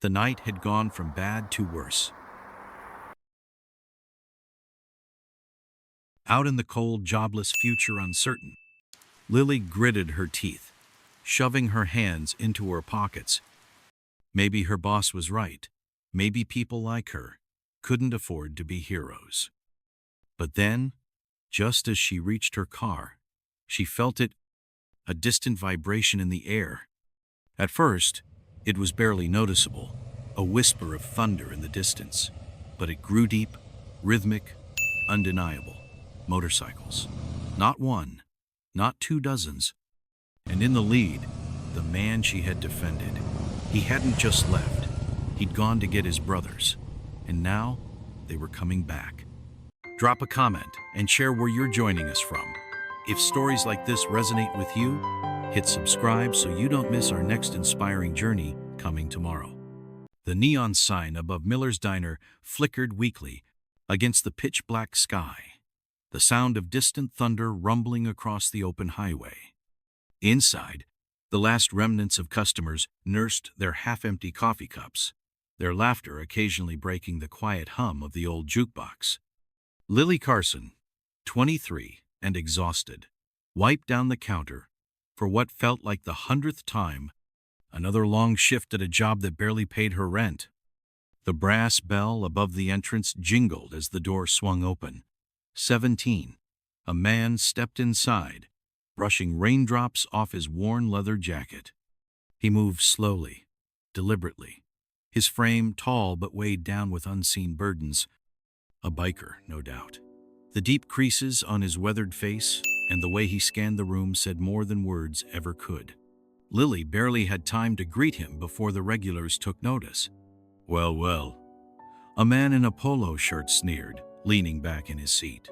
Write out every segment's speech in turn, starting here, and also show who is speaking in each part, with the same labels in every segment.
Speaker 1: The night had gone from bad to worse. Out in the cold, jobless future uncertain, Lily gritted her teeth, shoving her hands into her pockets. Maybe her boss was right. Maybe people like her couldn't afford to be heroes. But then, just as she reached her car, she felt it, a distant vibration in the air. At first, it was barely noticeable, a whisper of thunder in the distance. But it grew deep, rhythmic, undeniable. Motorcycles. Not one, not 2 dozens. And in the lead, the man she had defended. He hadn't just left. He'd gone to get his brothers. And now, they were coming back. Drop a comment and share where you're joining us from. If stories like this resonate with you, hit subscribe so you don't miss our next inspiring journey coming tomorrow. The neon sign above Miller's Diner flickered weakly against the pitch-black sky, the sound of distant thunder rumbling across the open highway. Inside, the last remnants of customers nursed their half-empty coffee cups, their laughter occasionally breaking the quiet hum of the old jukebox. Lily Carson, 23 and exhausted, wiped down the counter for what felt like the 100th time, another long shift at a job that barely paid her rent. The brass bell above the entrance jingled as the door swung open. 17. A man stepped inside, brushing raindrops off his worn leather jacket. He moved slowly, deliberately, his frame tall but weighed down with unseen burdens. A biker, no doubt. The deep creases on his weathered face and the way he scanned the room said more than words ever could. Lily barely had time to greet him before the regulars took notice. "Well, well." A man in a polo shirt sneered, leaning back in his seat.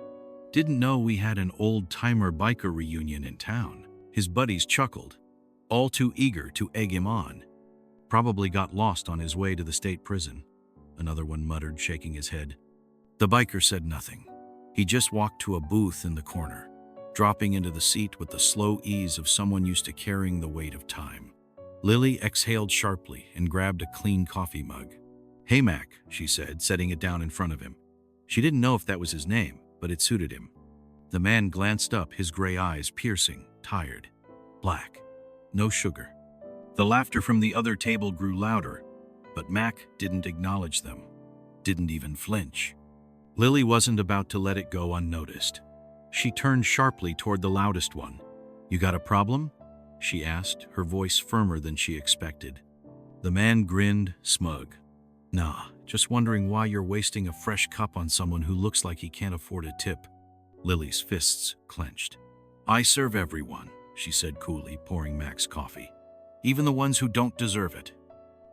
Speaker 1: "Didn't know we had an old-timer biker reunion in town." His buddies chuckled, all too eager to egg him on. "Probably got lost on his way to the state prison," another one muttered, shaking his head. The biker said nothing. He just walked to a booth in the corner, dropping into the seat with the slow ease of someone used to carrying the weight of time. Lily exhaled sharply and grabbed a clean coffee mug. "Hey, Mac," she said, setting it down in front of him. She didn't know if that was his name, but it suited him. The man glanced up, his gray eyes piercing, tired. Black. No sugar. The laughter from the other table grew louder, but Mac didn't acknowledge them, didn't even flinch. Lily wasn't about to let it go unnoticed. She turned sharply toward the loudest one. "You got a problem?" she asked, her voice firmer than she expected. The man grinned, smug. "Nah, just wondering why you're wasting a fresh cup on someone who looks like he can't afford a tip." Lily's fists clenched. "I serve everyone," she said coolly, pouring Mac's coffee. "Even the ones who don't deserve it."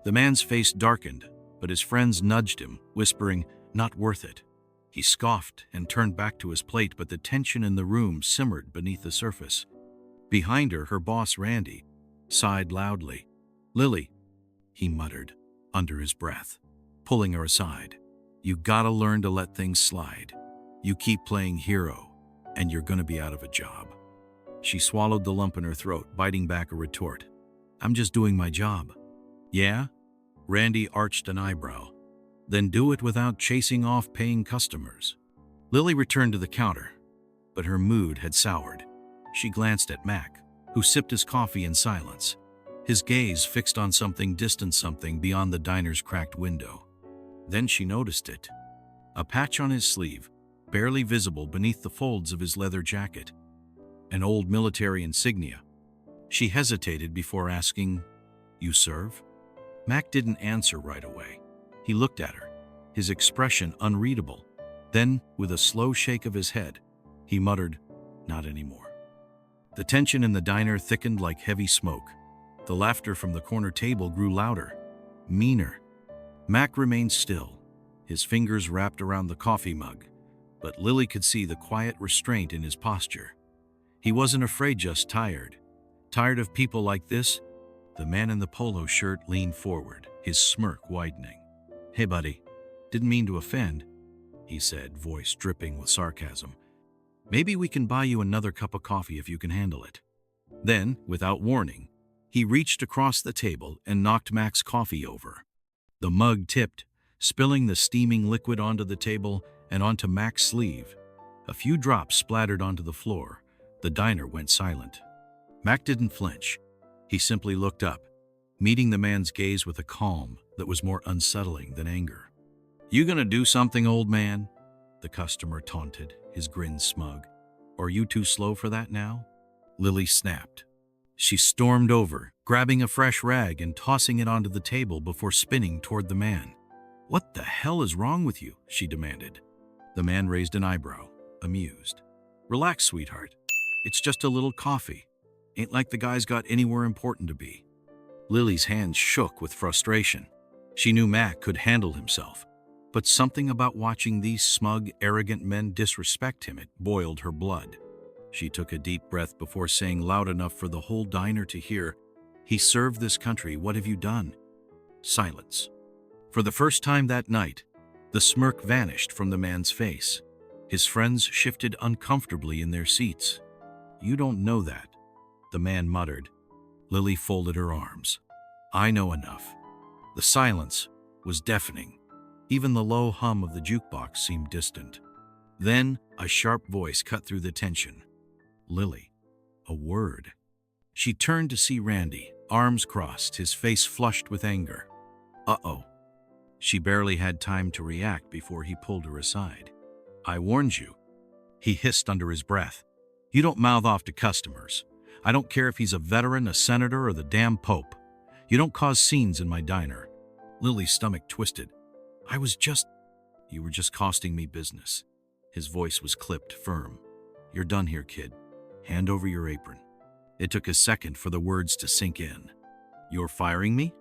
Speaker 1: The man's face darkened, but his friends nudged him, whispering, "Not worth it." He scoffed and turned back to his plate, but the tension in the room simmered beneath the surface. Behind her, her boss, Randy, sighed loudly. "Lily," he muttered, under his breath, pulling her aside. "You gotta learn to let things slide. You keep playing hero, and you're gonna be out of a job." She swallowed the lump in her throat, biting back a retort. "I'm just doing my job." "Yeah?" Randy arched an eyebrow. "Then do it without chasing off paying customers." Lily returned to the counter, but her mood had soured. She glanced at Mac, who sipped his coffee in silence, his gaze fixed on something distant, something beyond the diner's cracked window. Then she noticed it. A patch on his sleeve, barely visible beneath the folds of his leather jacket. An old military insignia. She hesitated before asking, "You serve?" Mac didn't answer right away. He looked at her, his expression unreadable. Then, with a slow shake of his head, he muttered, "Not anymore." The tension in the diner thickened like heavy smoke. The laughter from the corner table grew louder, meaner. Mac remained still, his fingers wrapped around the coffee mug, but Lily could see the quiet restraint in his posture. He wasn't afraid, just tired. Tired of people like this? The man in the polo shirt leaned forward, his smirk widening. "Hey, buddy. Didn't mean to offend," he said, voice dripping with sarcasm. "Maybe we can buy you another cup of coffee if you can handle it." Then, without warning, he reached across the table and knocked Mac's coffee over. The mug tipped, spilling the steaming liquid onto the table and onto Mac's sleeve. A few drops splattered onto the floor. The diner went silent. Mac didn't flinch. He simply looked up, meeting the man's gaze with a calm that was more unsettling than anger. "You gonna do something, old man?" the customer taunted, his grin smug. "Are you too slow for that now?" Lily snapped. She stormed over, grabbing a fresh rag and tossing it onto the table before spinning toward the man. "What the hell is wrong with you?" she demanded. The man raised an eyebrow, amused. "Relax, sweetheart. It's just a little coffee. Ain't like the guy's got anywhere important to be." Lily's hands shook with frustration. She knew Mac could handle himself, but something about watching these smug, arrogant men disrespect him, it boiled her blood. She took a deep breath before saying loud enough for the whole diner to hear, "He served this country. What have you done?" Silence. For the first time that night, the smirk vanished from the man's face. His friends shifted uncomfortably in their seats. "You don't know that," the man muttered. Lily folded her arms. "I know enough." The silence was deafening. Even the low hum of the jukebox seemed distant. Then a sharp voice cut through the tension. "Lily, a word." She turned to see Randy, arms crossed, his face flushed with anger. "Uh-oh." She barely had time to react before he pulled her aside. "I warned you," he hissed under his breath. "You don't mouth off to customers. I don't care if he's a veteran, a senator, or the damn Pope. You don't cause scenes in my diner." Lily's stomach twisted. You were just costing me business." His voice was clipped, firm. "You're done here, kid. Hand over your apron." It took a second for the words to sink in. "You're firing me?"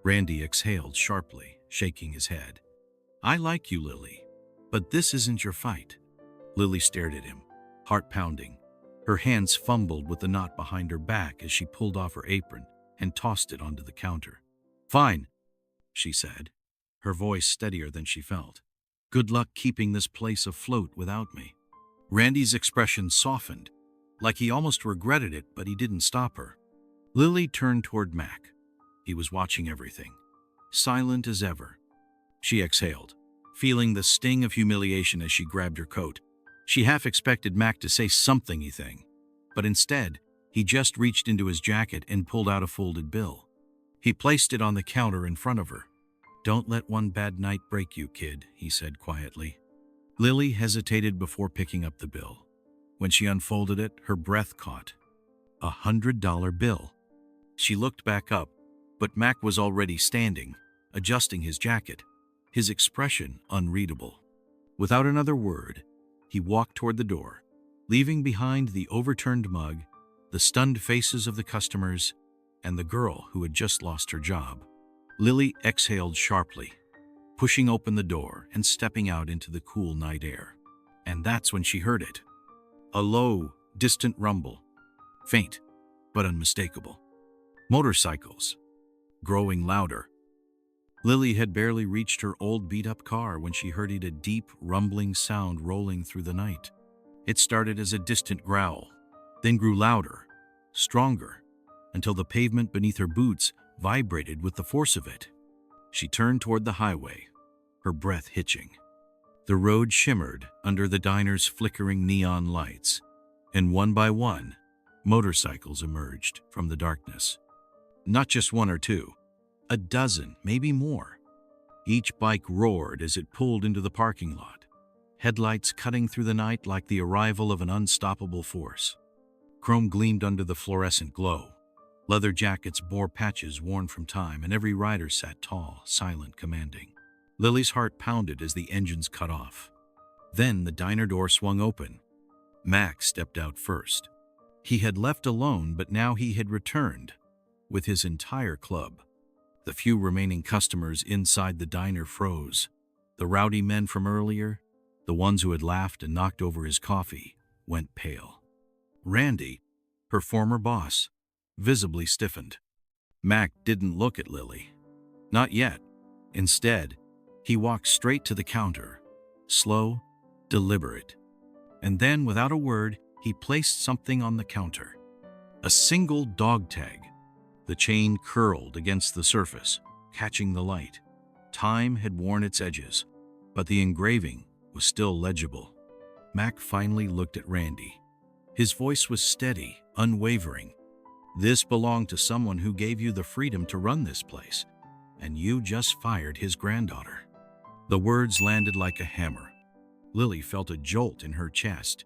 Speaker 1: Randy exhaled sharply, shaking his head. "I like you, Lily, but this isn't your fight." Lily stared at him, heart pounding. Her hands fumbled with the knot behind her back as she pulled off her apron and tossed it onto the counter. "Fine," she said, her voice steadier than she felt. "Good luck keeping this place afloat without me." Randy's expression softened, like he almost regretted it, but he didn't stop her. Lily turned toward Mac. He was watching everything, silent as ever. She exhaled, feeling the sting of humiliation as she grabbed her coat. She half expected Mac to say something, but instead, he just reached into his jacket and pulled out a folded bill. He placed it on the counter in front of her. "Don't let one bad night break you, kid," he said quietly. Lily hesitated before picking up the bill. When she unfolded it, her breath caught. $100 bill. She looked back up, but Mac was already standing, adjusting his jacket, his expression unreadable. Without another word, he walked toward the door, leaving behind the overturned mug, the stunned faces of the customers, and the girl who had just lost her job. Lily exhaled sharply, pushing open the door and stepping out into the cool night air. And that's when she heard it. A low, distant rumble, faint but unmistakable. Motorcycles, growing louder. Lily had barely reached her old beat-up car when she heard a deep, rumbling sound rolling through the night. It started as a distant growl, then grew louder, stronger, until the pavement beneath her boots vibrated with the force of it. She turned toward the highway, her breath hitching. The road shimmered under the diner's flickering neon lights, and one by one, motorcycles emerged from the darkness. Not just one or two, a dozen, maybe more. Each bike roared as it pulled into the parking lot, headlights cutting through the night like the arrival of an unstoppable force. Chrome gleamed under the fluorescent glow. Leather jackets bore patches worn from time, and every rider sat tall, silent, commanding. Lily's heart pounded as the engines cut off. Then the diner door swung open. Mac stepped out first. He had left alone, but now he had returned, with his entire club. The few remaining customers inside the diner froze. The rowdy men from earlier, the ones who had laughed and knocked over his coffee, went pale. Randy, her former boss, visibly stiffened. Mac didn't look at Lily. Not yet. Instead, he walked straight to the counter, slow, deliberate. And then, without a word, he placed something on the counter. A single dog tag. The chain curled against the surface, catching the light. Time had worn its edges, but the engraving was still legible. Mac finally looked at Randy. His voice was steady, unwavering. "This belonged to someone who gave you the freedom to run this place, and you just fired his granddaughter." The words landed like a hammer. Lily felt a jolt in her chest.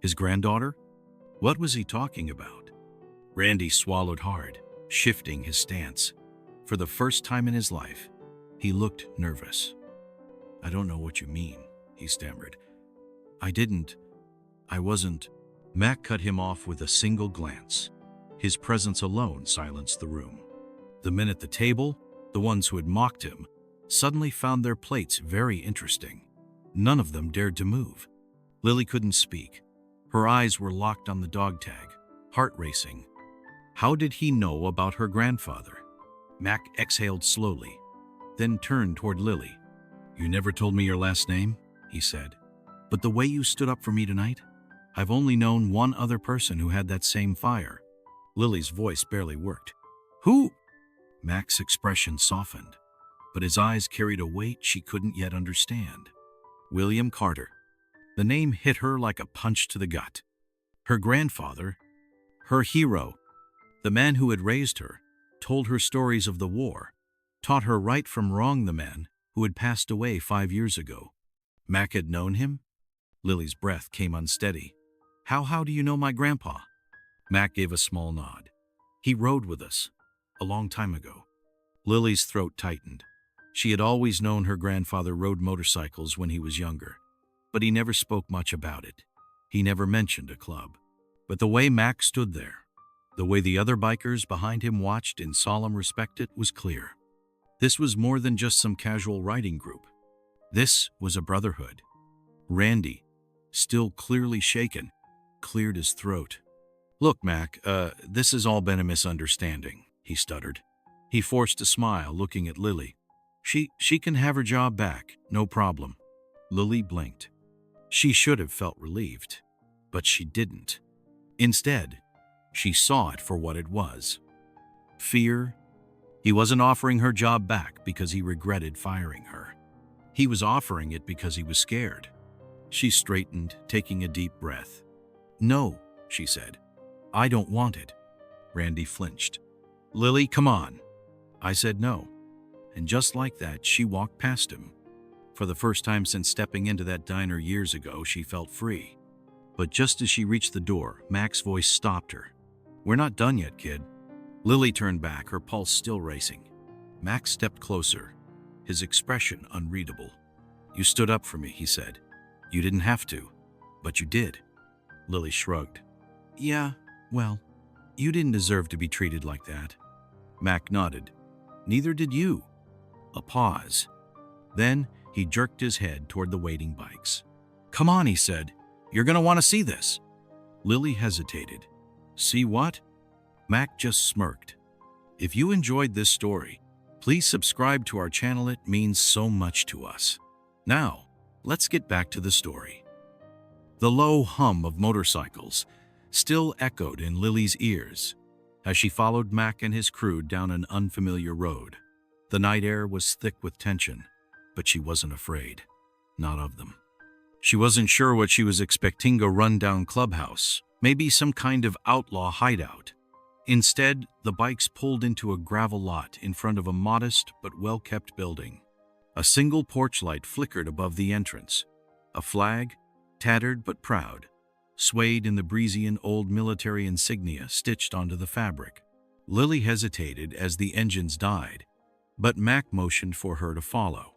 Speaker 1: His granddaughter? What was he talking about? Randy swallowed hard, shifting his stance. For the first time in his life, he looked nervous. "I don't know what you mean," he stammered. I wasn't." Mac cut him off with a single glance. His presence alone silenced the room. The men at the table, the ones who had mocked him, suddenly found their plates very interesting. None of them dared to move. Lily couldn't speak. Her eyes were locked on the dog tag, heart racing. How did he know about her grandfather? Mac exhaled slowly, then turned toward Lily. "You never told me your last name," he said. "But the way you stood up for me tonight, I've only known one other person who had that same fire." Lily's voice barely worked. "Who?" Mac's expression softened, but his eyes carried a weight she couldn't yet understand. "William Carter." The name hit her like a punch to the gut. Her grandfather, her hero, the man who had raised her, told her stories of the war, taught her right from wrong, the man who had passed away 5 years ago. Mac had known him? Lily's breath came unsteady. How do you know my grandpa?" Mac gave a small nod. "He rode with us, a long time ago." Lily's throat tightened. She had always known her grandfather rode motorcycles when he was younger, but he never spoke much about it. He never mentioned a club. But the way Mac stood there, the way the other bikers behind him watched in solemn respect, it was clear. This was more than just some casual riding group. This was a brotherhood. Randy, still clearly shaken, cleared his throat. "Look, Mac, this has all been a misunderstanding," he stuttered. He forced a smile, looking at Lily. She can have her job back, no problem." Lily blinked. She should have felt relieved, but she didn't. Instead, she saw it for what it was. Fear. He wasn't offering her job back because he regretted firing her. He was offering it because he was scared. She straightened, taking a deep breath. "No," she said. "I don't want it." Randy flinched. "Lily, come on." I said no. And just like that, she walked past him. For the first time since stepping into that diner years ago, she felt free. But just as she reached the door, Mac's voice stopped her. "We're not done yet, kid." Lily turned back, her pulse still racing. Mac stepped closer, his expression unreadable. "You stood up for me," he said. "You didn't have to, but you did." Lily shrugged. "Yeah, well, you didn't deserve to be treated like that." Mac nodded. "Neither did you." A pause. Then he jerked his head toward the waiting bikes. "Come on," he said. "You're going to want to see this." Lily hesitated. "See what?" Mac just smirked. If you enjoyed this story, please subscribe to our channel. It means so much to us. Now, let's get back to the story. The low hum of motorcycles still echoed in Lily's ears as she followed Mac and his crew down an unfamiliar road. The night air was thick with tension, but she wasn't afraid. Not of them. She wasn't sure what she was expecting: a rundown clubhouse, maybe some kind of outlaw hideout. Instead, the bikes pulled into a gravel lot in front of a modest but well-kept building. A single porch light flickered above the entrance. A flag, tattered but proud, swayed in the breezy and old military insignia stitched onto the fabric. Lily hesitated as the engines died, but Mac motioned for her to follow.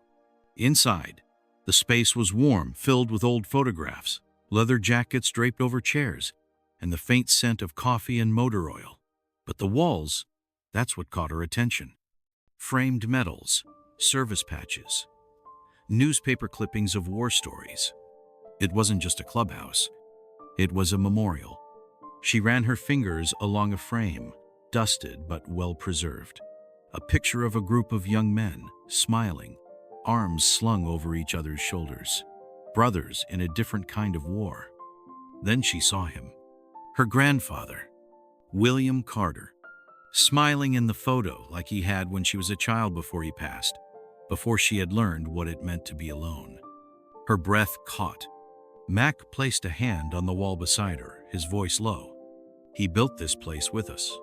Speaker 1: Inside, the space was warm, filled with old photographs, leather jackets draped over chairs, and the faint scent of coffee and motor oil. But the walls, that's what caught her attention. Framed medals, service patches, newspaper clippings of war stories. It wasn't just a clubhouse. It was a memorial. She ran her fingers along a frame, dusted but well-preserved. A picture of a group of young men, smiling, arms slung over each other's shoulders. Brothers in a different kind of war. Then she saw him. Her grandfather, William Carter, smiling in the photo like he had when she was a child before he passed. before she had learned what it meant to be alone. Her breath caught. Mac placed a hand on the wall beside her, his voice low. He built this place with us,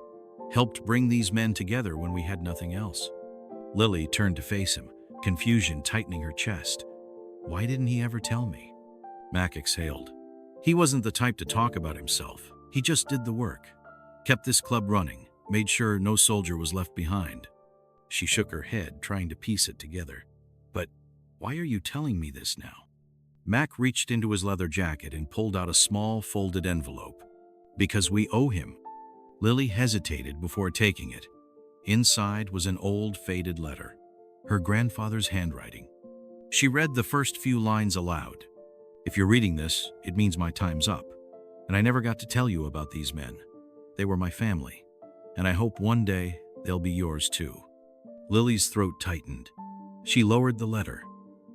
Speaker 1: helped bring these men together when we had nothing else. Lily turned to face him, confusion tightening her chest. Why didn't he ever tell me? Mac exhaled. He wasn't the type to talk about himself. He just did the work. Kept this club running, made sure no soldier was left behind. She shook her head, trying to piece it together. But why are you telling me this now? Mac reached into his leather jacket and pulled out a small folded envelope. Because we owe him. Lily hesitated before taking it. Inside was an old, faded letter, her grandfather's handwriting. She read the first few lines aloud. If you're reading this, it means my time's up. And I never got to tell you about these men. They were my family. And I hope one day they'll be yours too. Lily's throat tightened. She lowered the letter,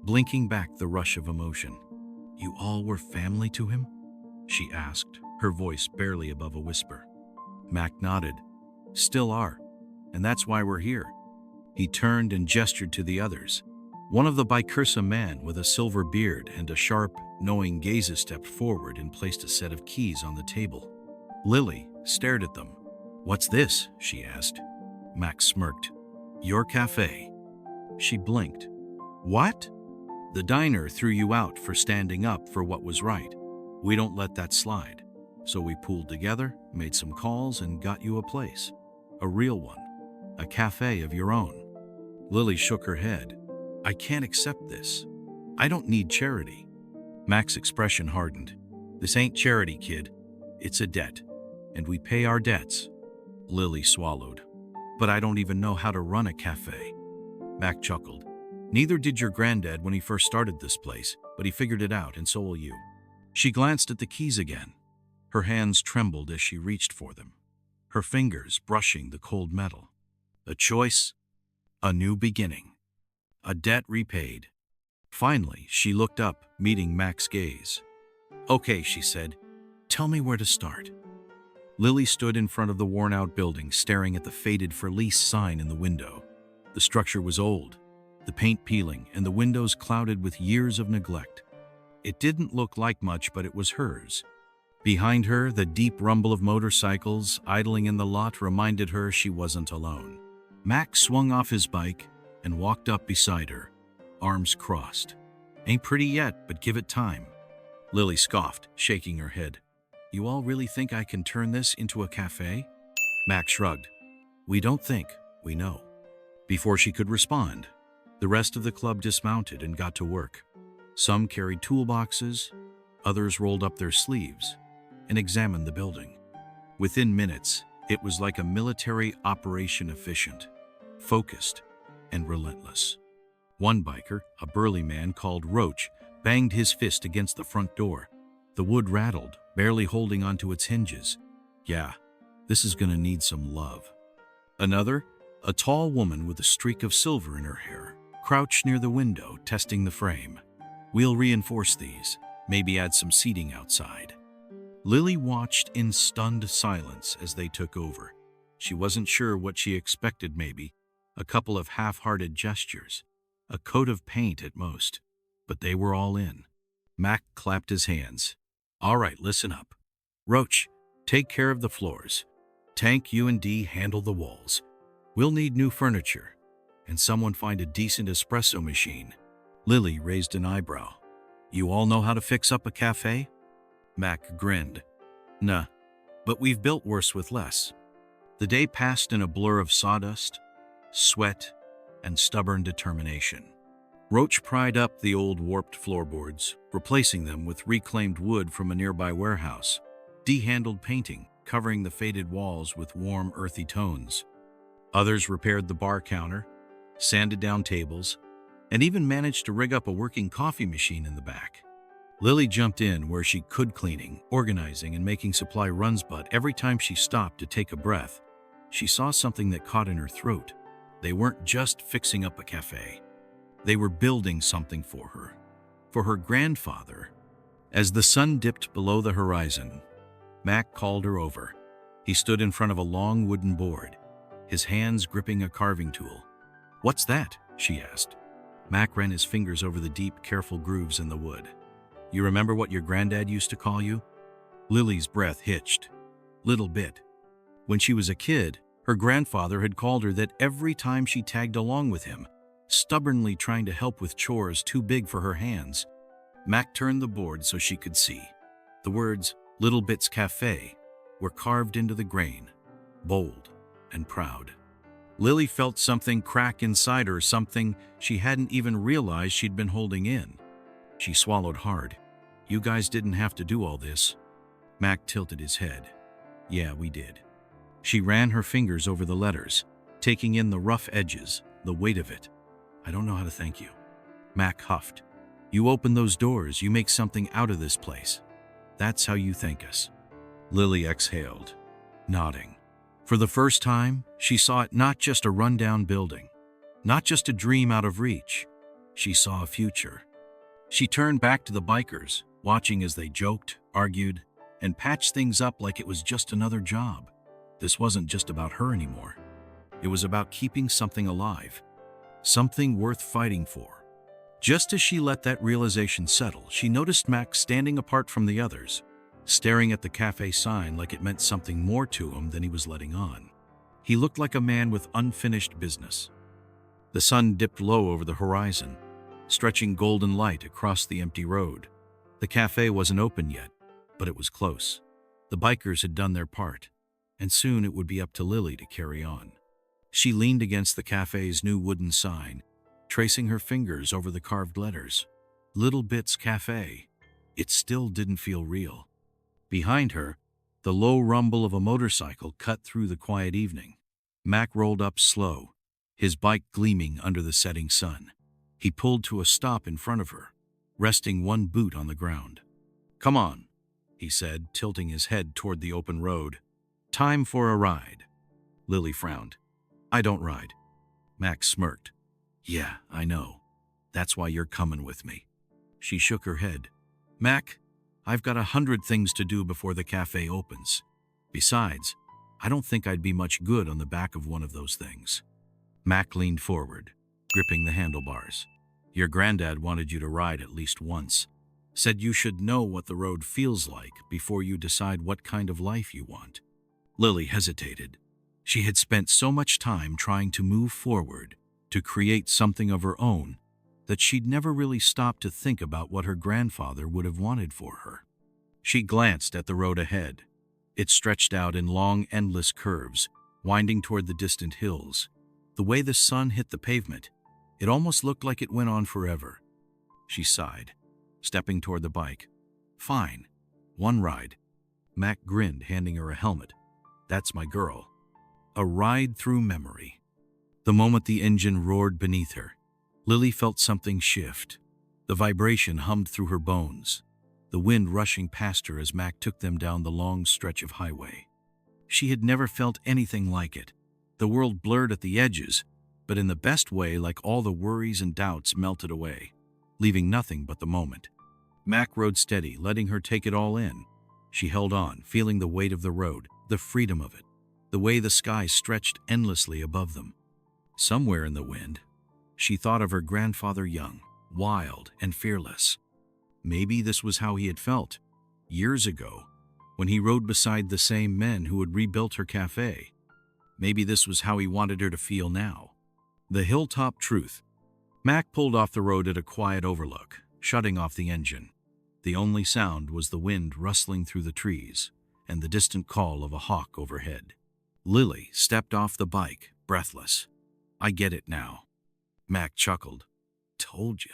Speaker 1: blinking back the rush of emotion. You all were family to him? She asked, her voice barely above a whisper. Mac nodded. Still are. And that's why we're here. He turned and gestured to the others. One of the Bicursa men with a silver beard and a sharp, knowing gaze stepped forward and placed a set of keys on the table. Lily stared at them. What's this? She asked. Max smirked. Your cafe. She blinked. What? The diner threw you out for standing up for what was right. We don't let that slide. So we pooled together, made some calls, and got you a place. A real one. A cafe of your own. Lily shook her head. I can't accept this. I don't need charity. Mac's expression hardened. This ain't charity, kid. It's a debt. And we pay our debts. Lily swallowed. But I don't even know how to run a cafe. Mac chuckled. Neither did your granddad when he first started this place, but he figured it out, and so will you. She glanced at the keys again. Her hands trembled as she reached for them, her fingers brushing the cold metal. A choice, a new beginning, a debt repaid. Finally, she looked up, meeting Mac's gaze. Okay, she said, tell me where to start. Lily stood in front of the worn-out building, staring at the faded for lease sign in the window. The structure was old, the paint peeling, and the windows clouded with years of neglect. It didn't look like much, but it was hers. Behind her, the deep rumble of motorcycles idling in the lot reminded her she wasn't alone. Mac swung off his bike and walked up beside her, arms crossed. Ain't pretty yet, but give it time. Lily scoffed, shaking her head. You all really think I can turn this into a cafe? Mac shrugged. We don't think, we know. Before she could respond, the rest of the club dismounted and got to work. Some carried toolboxes, others rolled up their sleeves and examined the building. Within minutes, it was like a military operation, efficient, focused, and relentless. One biker, a burly man called Roach, banged his fist against the front door. The wood rattled, barely holding onto its hinges. Yeah, this is gonna need some love. Another, a tall woman with a streak of silver in her hair, crouched near the window, testing the frame. We'll reinforce these, maybe add some seating outside. Lily watched in stunned silence as they took over. She wasn't sure what she expected, maybe a couple of half-hearted gestures, a coat of paint at most, but they were all in. Mac clapped his hands. All right, listen up. Roach, take care of the floors. Tank, you and D handle the walls. We'll need new furniture, and someone find a decent espresso machine. Lily raised an eyebrow. You all know how to fix up a cafe? Mac grinned. Nah, but we've built worse with less. The day passed in a blur of sawdust, sweat, and stubborn determination. Roach pried up the old warped floorboards, replacing them with reclaimed wood from a nearby warehouse. Dee handled painting, covering the faded walls with warm, earthy tones. Others repaired the bar counter, sanded down tables, and even managed to rig up a working coffee machine in the back. Lily jumped in where she could, cleaning, organizing, and making supply runs, but every time she stopped to take a breath, she saw something that caught in her throat. They weren't just fixing up a cafe. They were building something for her grandfather. As the sun dipped below the horizon, Mac called her over. He stood in front of a long wooden board, his hands gripping a carving tool. What's that? She asked. Mac ran his fingers over the deep, careful grooves in the wood. You remember what your granddad used to call you? Lily's breath hitched. Little bit. When she was a kid, her grandfather had called her that every time she tagged along with him, stubbornly trying to help with chores too big for her hands. Mac turned the board so she could see. The words, Little Bit's Cafe, were carved into the grain, bold and proud. Lily felt something crack inside her, something she hadn't even realized she'd been holding in. She swallowed hard. You guys didn't have to do all this. Mac tilted his head. Yeah, we did. She ran her fingers over the letters, taking in the rough edges, the weight of it. I don't know how to thank you. Mac huffed. You open those doors, you make something out of this place. That's how you thank us. Lily exhaled, nodding. For the first time, she saw it not just a rundown building, not just a dream out of reach. She saw a future. She turned back to the bikers, watching as they joked, argued, and patched things up like it was just another job. This wasn't just about her anymore. It was about keeping something alive, something worth fighting for. Just as she let that realization settle, she noticed Mac standing apart from the others, staring at the cafe sign like it meant something more to him than he was letting on. He looked like a man with unfinished business. The sun dipped low over the horizon, stretching golden light across the empty road. The cafe wasn't open yet, but it was close. The bikers had done their part, and soon it would be up to Lily to carry on. She leaned against the cafe's new wooden sign, tracing her fingers over the carved letters. Little Bit's Cafe. It still didn't feel real. Behind her, the low rumble of a motorcycle cut through the quiet evening. Mac rolled up slow, his bike gleaming under the setting sun. He pulled to a stop in front of her, resting one boot on the ground. Come on, he said, tilting his head toward the open road. Time for a ride. Lily frowned. I don't ride. Mac smirked. Yeah, I know. That's why you're coming with me. She shook her head. Mac, I've got 100 things to do before the cafe opens. Besides, I don't think I'd be much good on the back of one of those things. Mac leaned forward, gripping the handlebars. Your granddad wanted you to ride at least once. Said you should know what the road feels like before you decide what kind of life you want. Lily hesitated. She had spent so much time trying to move forward, to create something of her own, that she'd never really stopped to think about what her grandfather would have wanted for her. She glanced at the road ahead. It stretched out in long, endless curves, winding toward the distant hills. The way the sun hit the pavement, it almost looked like it went on forever. She sighed, stepping toward the bike. Fine. One ride. Mac grinned, handing her a helmet. That's my girl. A ride through memory. The moment the engine roared beneath her, Lily felt something shift. The vibration hummed through her bones, the wind rushing past her as Mac took them down the long stretch of highway. She had never felt anything like it. The world blurred at the edges, but in the best way, like all the worries and doubts melted away, leaving nothing but the moment. Mac rode steady, letting her take it all in. She held on, feeling the weight of the road, the freedom of it, the way the sky stretched endlessly above them. Somewhere in the wind, she thought of her grandfather, young, wild, and fearless. Maybe this was how he had felt years ago, when he rode beside the same men who had rebuilt her cafe. Maybe this was how he wanted her to feel now. The hilltop truth. Mac pulled off the road at a quiet overlook, shutting off the engine. The only sound was the wind rustling through the trees and the distant call of a hawk overhead. Lily stepped off the bike, breathless. I get it now. Mac chuckled. Told you.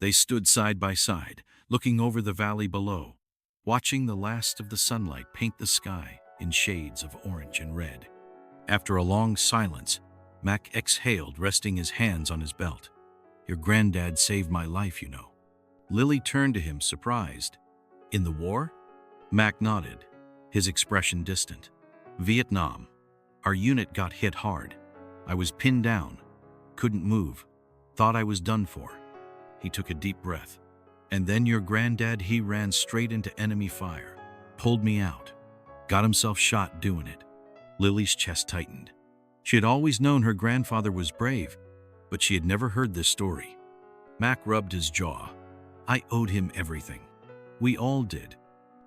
Speaker 1: They stood side by side, looking over the valley below, watching the last of the sunlight paint the sky in shades of orange and red. After a long silence, Mac exhaled, resting his hands on his belt. Your granddad saved my life, you know. Lily turned to him, surprised. In the war? Mac nodded, his expression distant. Vietnam. Our unit got hit hard. I was pinned down, couldn't move, thought I was done for. He took a deep breath. And then your granddad, he ran straight into enemy fire, pulled me out, got himself shot doing it. Lily's chest tightened. She had always known her grandfather was brave, but she had never heard this story. Mac rubbed his jaw. I owed him everything. We all did.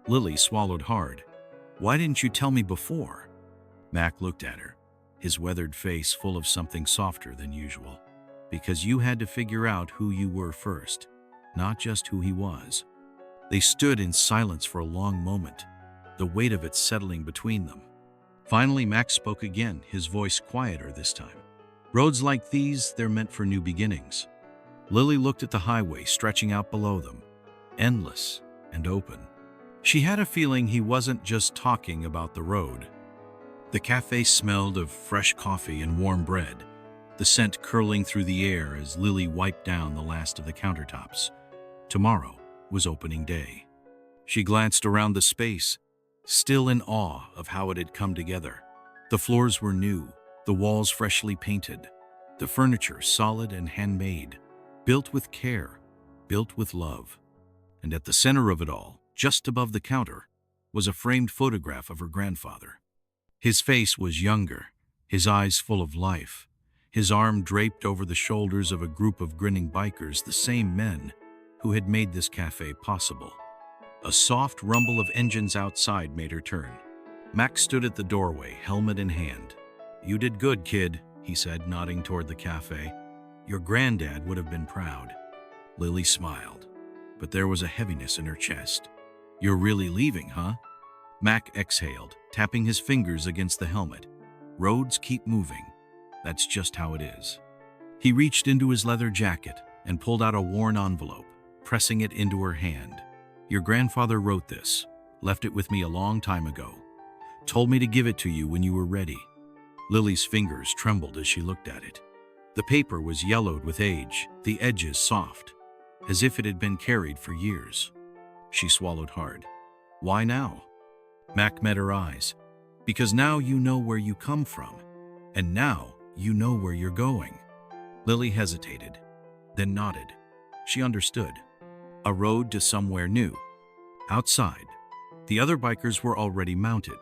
Speaker 1: Lily swallowed hard. Why didn't you tell me before? Mac looked at her, his weathered face full of something softer than usual. Because you had to figure out who you were first, not just who he was. They stood in silence for a long moment, the weight of it settling between them. Finally, Mac spoke again, his voice quieter this time. Roads like these, they're meant for new beginnings. Lily looked at the highway stretching out below them, endless and open. She had a feeling he wasn't just talking about the road. The cafe smelled of fresh coffee and warm bread, the scent curling through the air as Lily wiped down the last of the countertops. Tomorrow was opening day. She glanced around the space, still in awe of how it had come together. The floors were new, the walls freshly painted, the furniture solid and handmade, built with care, built with love. And at the center of it all, just above the counter, was a framed photograph of her grandfather. His face was younger, his eyes full of life, his arm draped over the shoulders of a group of grinning bikers, the same men who had made this cafe possible. A soft rumble of engines outside made her turn. Max stood at the doorway, helmet in hand. You did good, kid, he said, nodding toward the cafe. Your granddad would have been proud. Lily smiled, but there was a heaviness in her chest. You're really leaving, huh? Mac exhaled, tapping his fingers against the helmet. Roads keep moving. That's just how it is. He reached into his leather jacket and pulled out a worn envelope, pressing it into her hand. Your grandfather wrote this, left it with me a long time ago. Told me to give it to you when you were ready. Lily's fingers trembled as she looked at it. The paper was yellowed with age, the edges soft, as if it had been carried for years. She swallowed hard. Why now? Mac met her eyes. Because now you know where you come from, and now you know where you're going. Lily hesitated, then nodded. She understood. A road to somewhere new. Outside, the other bikers were already mounted,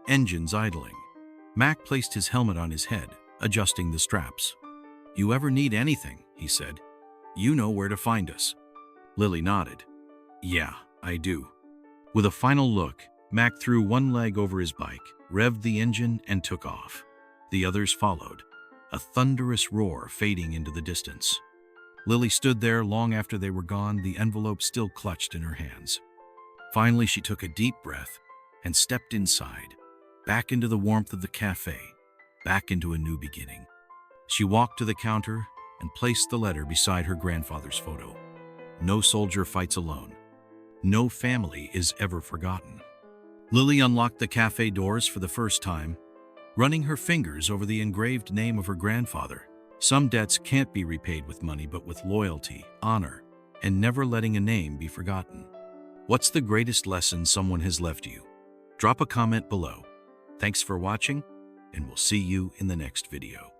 Speaker 1: engines idling. Mac placed his helmet on his head, adjusting the straps. You ever need anything, he said. You know where to find us. Lily nodded. Yeah, I do. With a final look, Mac threw one leg over his bike, revved the engine, and took off. The others followed, a thunderous roar fading into the distance. Lily stood there long after they were gone, the envelope still clutched in her hands. Finally, she took a deep breath and stepped inside, back into the warmth of the cafe, back into a new beginning. She walked to the counter and placed the letter beside her grandfather's photo. No soldier fights alone. No family is ever forgotten. Lily unlocked the cafe doors for the first time, running her fingers over the engraved name of her grandfather. Some debts can't be repaid with money, but with loyalty, honor, and never letting a name be forgotten. What's the greatest lesson someone has left you? Drop a comment below. Thanks for watching, and we'll see you in the next video.